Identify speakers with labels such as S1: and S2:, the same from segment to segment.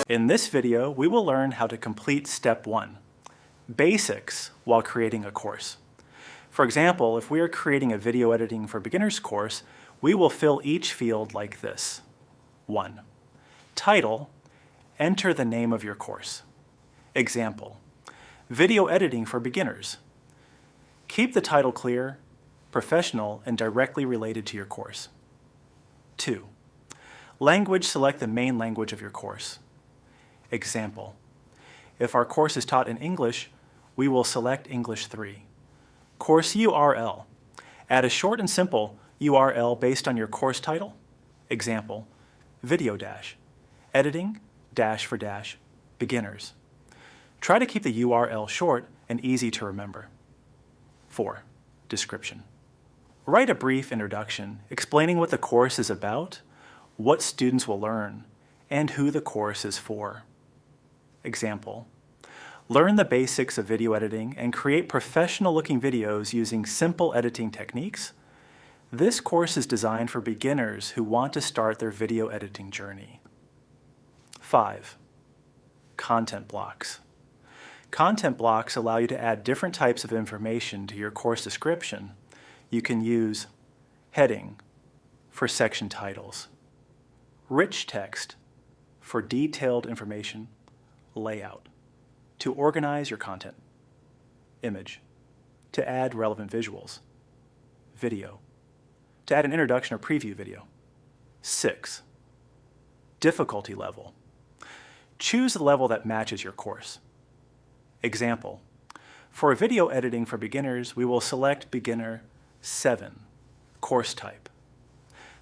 S1: In this video, we will learn how to complete Step 1, Basics while creating a course. For example, if we are creating a video editing for beginners course, we will fill each field like this. 1. Title, enter the name of your course. Example, Video Editing for Beginners. Keep the title clear, professional, and directly related to your course. 2. Language, select the main language of your course. Example, if our course is taught in English, we will select English 3. Course URL, add a short and simple URL based on your course title. Example, video dash, editing dash for dash, beginners. Try to keep the URL short and easy to remember. 4. Description. Write a brief introduction explaining what the course is about, what students will learn, and who the course is for. Example, learn the basics of video editing and create professional-looking videos using simple editing techniques. This course is designed for beginners who want to start their video editing journey. 5. Content blocks. Content blocks allow you to add different types of information to your course description. You can use heading for section titles, rich text for detailed information, layout to organize your content, image to add relevant visuals, video to add an introduction or preview video. 6. Difficulty level. Choose the level that matches your course. Example, for video editing for beginners, we will select Beginner 7, course type.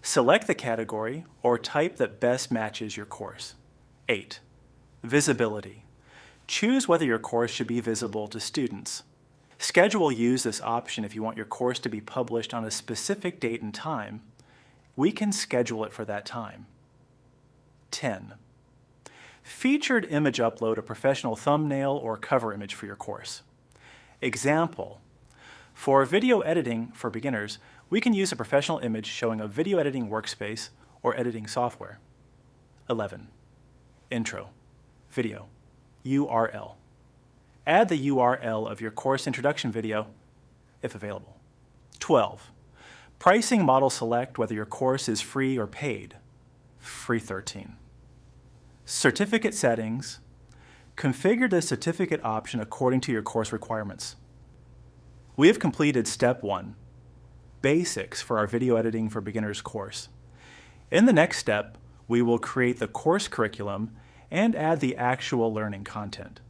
S1: Select the category or type that best matches your course. 8. Visibility. Choose whether your course should be visible to students. Schedule will use this option if you want your course to be published on a specific date and time. We can schedule it for that time. 10. Featured image upload a professional thumbnail or cover image for your course. Example, for video editing for beginners, we can use a professional image showing a video editing workspace or editing software. 11. Intro, video, URL. Add the URL of your course introduction video if available. 12. Pricing model select whether your course is free or paid. Free 13. Certificate settings. Configure the certificate option according to your course requirements. We have completed Step 1, Basics for our Video Editing for Beginners course. In the next step, we will create the course curriculum and add the actual learning content.